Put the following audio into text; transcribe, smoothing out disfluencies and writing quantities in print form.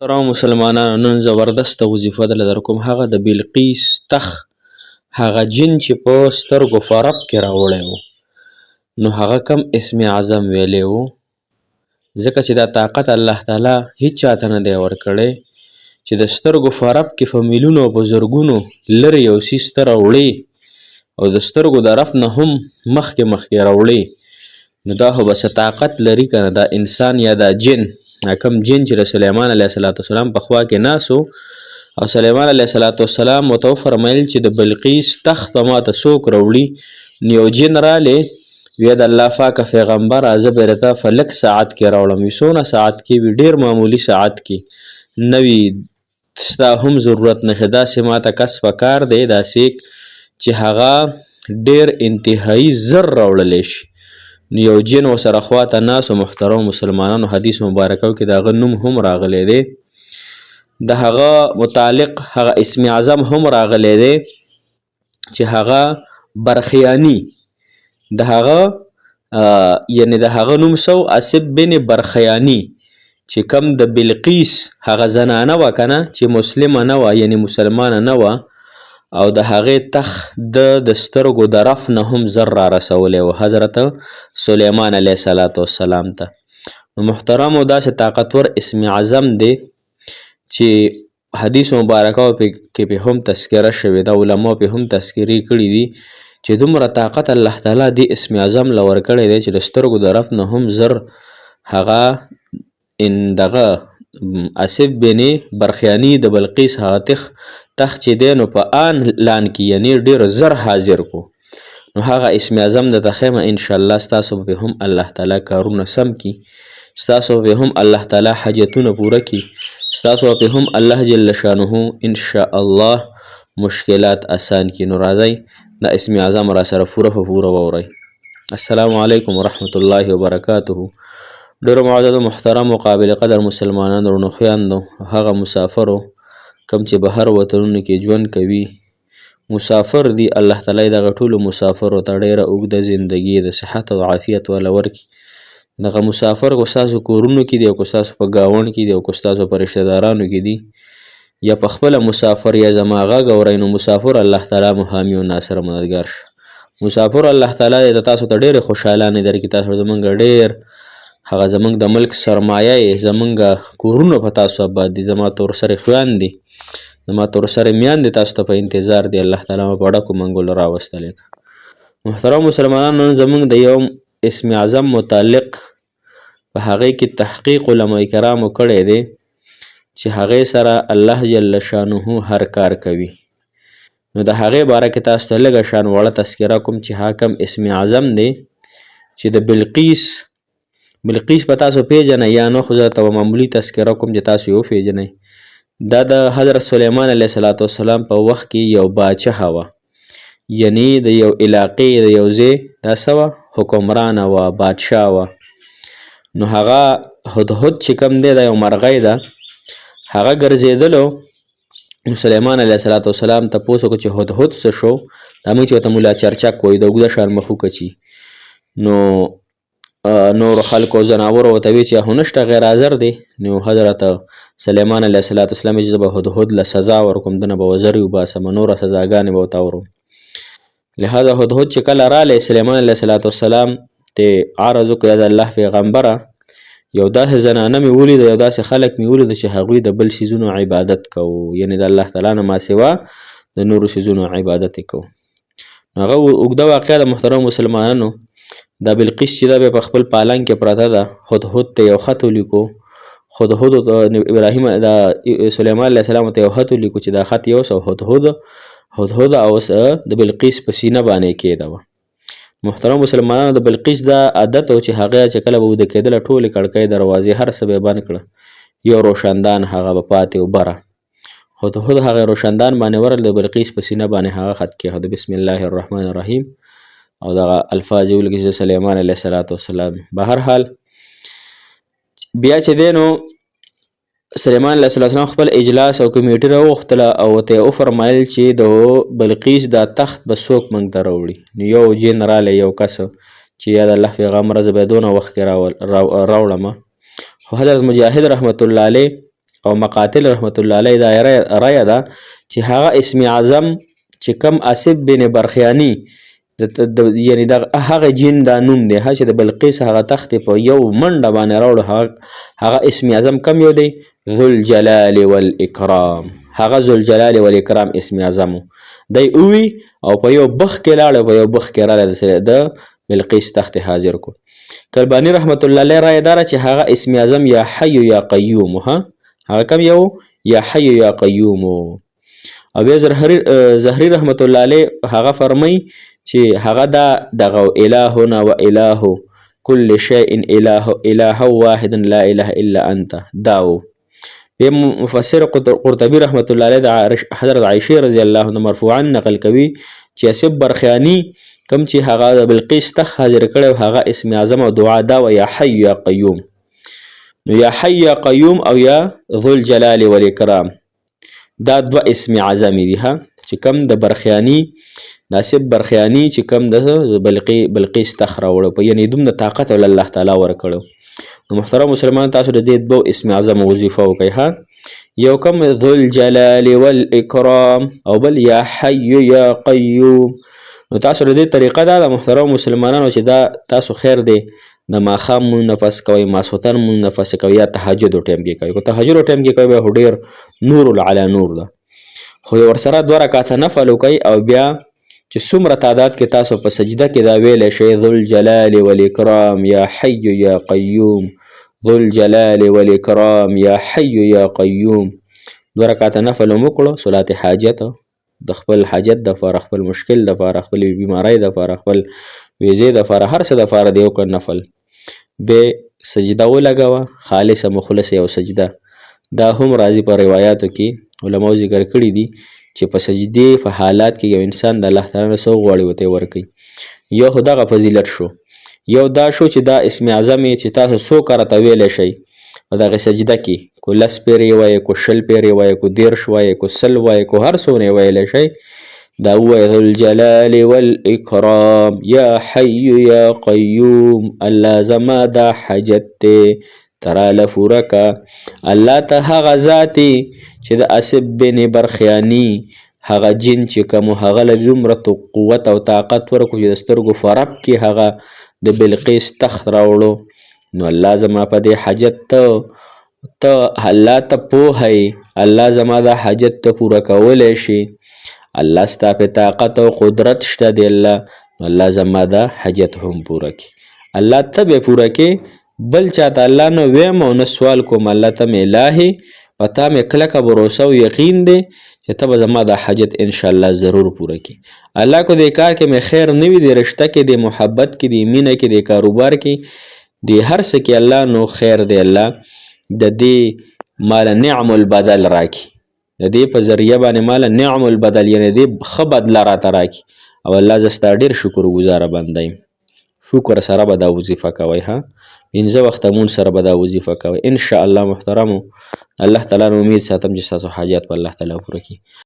محترم مسلمانانو، نن زبردسته وظیفه دله در کوم. هغه د بلقیس تخت هغه جن چې په سترګو په رپ کې راوړی و، نو هغه کم اسم اعظم ویلی و، ځکه چې دا طاقت الله تعالی هیڅ چاته نه دی ورکړی چې د سترګو په رپ کې په میلیونو او په زرګونو لرې یو څیز ته راوړي او د سترګو د رپ نه هم مخکې راوړي. نو دا خو به څه طاقت لري که نه، دا انسان یا دا جن، کم جن چې د سلیمان علیه السلام په خوا کې ناست او سلیمان علیه السلام ورته وفرمیل چې د بلقیس تخت به ماته څوک راوړي. نو یو جن رالی ویې د الله پاکه پیغمبره زه به درته په لږ ساعت کې راوړم. وي څونه ساعت کې وي؟ ډېر معمولي ساعت کې نه وي، ستا هم ضرورت نشته. داسې ماته کس پکار دی داسې چې هغه ډېر انتهایي زر راوړلی شي. نو یو جن ورسره خواته ناست. محترم مسلمانانو، حدیث مبارکو کې د هغه نوم هم راغلی دی، د هغه متعلق هغه اسم اعظم هم راغلی دی چې هغه برخیانی، د هغه یعنی د هغه نوم سو اسب بن برخیانی چې کم د بلقیس هغه زنانه وه که نه، چې مسلمه نه وه یعنی مسلمانه نه وه، او د هغې تخت د سترګو د رف نه هم زر را رسولی و حضرت سلیمان علیه السلام ته. نو محترمو، داسې طاقتور اسم اعظم دی چې حدیث مبارکو کې په هم تذکره شوې ده، علماو په هم تذکرې کړي دي چې دومره طاقت الله تعالی دې اسم اعظم له ورکړی دی چې د سترګو د رف نه هم زر هغه دغه اسب بن برخیانی د بلقیس هغه تخت چې دی نو په آن لان کې یعنی ډېر زر حاضر کو. نو هغه اسم اعظم درته ښیم انشاءالله، ستاسو به هم الله تعالی کارونه سم کي، ستاسو به هم الله تعالی حاجتونه پوره کي، ستاسو به هم الله جل شانه انشاءالله مشکلات آسان کي. نو راځئ دا اسم اعظم را سره پوره واورئ. السلام علیکم ورحمة الله وبرکاته. ډېرو معززو محترمو قابل قدر مسلمانانو، رونو خویندو، هغه مسافرو کم چې بهر وطنونو کې ژوند کوي، مسافر دي، الله تعالی دغه ټولو مسافرو ته ډېره اوږده زندګي د صحت او عافیت والا ورکړي. دغه مسافر که ستاسو کورونو کې دي او که ستاسو په ګاونډ کې دي او که ستاسو په رشته دارانو کې دي یا په خپله مسافر یا زما غږ اورئ، نو مسافر الله تعالی مو حامي او ناصر مددګار شه. مسافر الله تعالی د تاسو ته ډېرې خوشحالانې درکړي، تاسو زمونږ ډېر هغه زمونږ د ملک سرمایه یې، زمونږ کورونه په تاسو آباد دي، زما تورسرې خویندې، زما تورسرې میندې تاسو ته په انتظار دي. الله تعالی مو په ډکو منګولو راوستلی که. محترم مسلمانانو، نن زمونږ د یو اسم اعظم متعلق په هغې کې تحقیق علماء کرامو کړی دی چې هغې سره الله جل شانه هر کار کوي. نو د هغې باره کې تاسو ته لږه شان وړه تذکره کوم چې هغه کم اسم اعظم دی چې د بلقیس په تاسو پیژنئ یا نه، خو زه ته معمولي تذکره کوم چې تاسو یې وپیژنئ. دا د حضرت سلیمان علیه السلام په وخت کې یو باچه وه، یعنی د یو علاقې د یو ځای دا څه وه، حکمرانه وه، بادشاه وه. نو هغه هدهد چې کوم دی دا یو مرغۍ ده، هغه ګرځېدلو. نو سلیمان علیه السلام تپوس وکړو چې هدهد څه شو؟ دا موږ چې ورته ملا چرچک وایي، د اوږده شان مخوکه چي. نو نورو خلکو زناورو ورته ویل چې خو نشته، غیر حاضر دی. نو حضرت سلیمان علیه السلام چې زه به هدهد له سزا ورکوم، دنه به وزرې وباسم، نوره سزاګانې به ورته اورم. لهذا هدهد چې کله رالی، سلیمان علیه السلام ته عرض وکړ د الله پیغمبره، یو داسې زنانه مې ولیده، یو داسې خلک مې ولیده چې هغوی د بل څیزونو عبادت کوو، یعنی د الله تعالی نه ما سوا د نورو څیزونو عبادت یې کوو. هغه اوږده واقعه د محترم مسلمانانو، دا بلقیس چې دا بیا په خپل پالنګ کې پرته ده، هدهد ته یو خط ولیکو، هدهد سلیمان علیه السلام ته یو خط ولیکو چې دا خط یوسه هدهد او د بلقیس په سینه باندې کېږدوه. محترم مسلمانانو، د بلقیس دا عادت و چې هغه چې کله به وده کېدله ټولې کړکۍ دروازې هر څه به یې بند کړه، یو روشندان هغه به پاتې و بره. هدهد هغه روشندان باندې ورغله، د بلقیس په سینه باندې هغه خط کېښود، بسم الله الرحمن الرحیم، او دغه الفاظ یې ولیکل سلیمان علیه السلام. به هر حال بیا چې دی نو سلیمان علیه السلام خپل اجلاس او کمیټه راوغوښتله او ورته یې وفرمایل چې د بلقیس دا تخت به څوک موږ ته راوړي. نو یو جن رالی، یو کس چې یا د الله پیغمبره زه به یې دونه وخت کې راوړمه. خو حضرت مجاهد رحمت الله علیه او مقاتل رحمت الله علیه دا رایه ده چې هغه اسم اعظم چې کم آصف بن برخیانی یعنی د هغه جن دا نوم دی چې د بلقیس هغه تخت په یو منډه باندې راوړو هغه اسم اعظم کم یو دی ذوالجلال والاکرام هغه ذوالجلال والاکرام اسم اعظم دی اوی او په یو بخ کې لاړ په یو بخ کې رااله د بلقیس تخت حاضر کو کلبانی رحمت الله علیه رایه دار چې هغه اسم اعظم یا حی یا قیوم هغه کم یو یا حی یا قیوم او بیا زهری رحمت الله علیه هغه فرمای چې هغه دغه الهنا و اله كل شيء اله واحد لا اله الا انت داو بیا مفسر قرطبی رحمت الله علیه حضرت عائشه رضی الله عنها مرفوعا نقل کوي چې آصف برخیانی کم چې هغه د بلقیس تخت حاضر کړی هغه اسم اعظم او دعا دا و یا حی یا قیوم نو یا حی یا قیوم او یا ذوالجلال والاکرام دا دوه اسم اعظم دي چې کم د برخیانی ناصب برخیانی چې کم د بلقیس تخت راوړو په یعنی دومره طاقت ول الله تعالی ورکړو نو محترم مسلمان تاسو د دې دوه اسم اعظم وظیفه وکړئ یو کم ذوالجلال والاکرام او بل یا حی یا قیوم نو تاسو د دې طریقه دا د محترم مسلمانانو چې دا تاسو خیر دی د ماښام مون نفس کوئ ماسخوتن مون نفس کوئ یا تهجد ټایم کې کوئ که تهجد ټایم کې کوئ بیا خو ډېر نور علی نور ده خو ورسره 2 رکعاته نفل وکئ او بیا چې څومره تعداد کې تاسو په سجده کې دا ویلی شئ ذوالجلال والاکرام یا حی یا قیوم ذوالجلال والاکرام یا حی یا قیوم 2 رکعاته نفل مو وکړو صلات حاجت د خپل حاجت دپاره خپل مشکل دپاره خپل بیماری دپاره خپل ویزې دپاره هر څه دپاره دی وکړه نفل بیا سجده ولګوه خالصه مخلصه یو سجده دا هم راځي په روایاتو کې علماو ذکر کړي دي چې په سجدې په حالات کې یو انسان د الله تعالی نه څه وغواړي ورته یې ورکوي یو خو دغه فضیلت شو یو دا شو چې دا اسم اعظم چې تاسو څو کارته ویلی شئ په دغې سجده کې کو 10 پیرې وایې کو 20 پیرې وایې کو 10 وایې کو 100 وایې کو هر څونه یې ویلی شئ دا وایي ذوالجلال والاکرام یا حی یا قیوم الله زما دا حاجت دی تراله پوره که الله ته هغه ذات چې د آصف بن برخیانی هغه جن چې کوم هغه له دومره قوت او طاقت ورکړو چې د سترګو فرب کې هغه د بلقیس تخت راوړو نو الله زما په دې حاجت ته الله ته پوهی الله زما دا حاجت ته پوره کولی شي الله ستا په طاقت او قدرت شته دی الله زما دا حاجت هم پوره کړي الله ته به پوره کړي بل چاته الله نه ویم او نه سوال کوم الله ته مې الهي په تا مې کلکه بروسه او یقین دی چې ته به زما دا حاجت انشاءالله ضرور پوره کړي الله کو دې کار کې مې خیر نه وي د رشته کې د محبت کې د مینه کې د کاروبار کې د هر څه کې الله نو خیر دی الله د دې مال نعم البدل راکړي د دې په ذریعه باندې مال نعم البدل یعنی دې ښه بدله راته راکړي او الله زه ستا ډېر شکرګزاره بنده یم شکر سره به دا وظیفه کوئ 15 وخته مونځ سره به دا وظیفه کوئ انشاءالله محترمو الله تعالی نه امید ساتم چې ستاسو حاجات به الله تعالی پوره کړي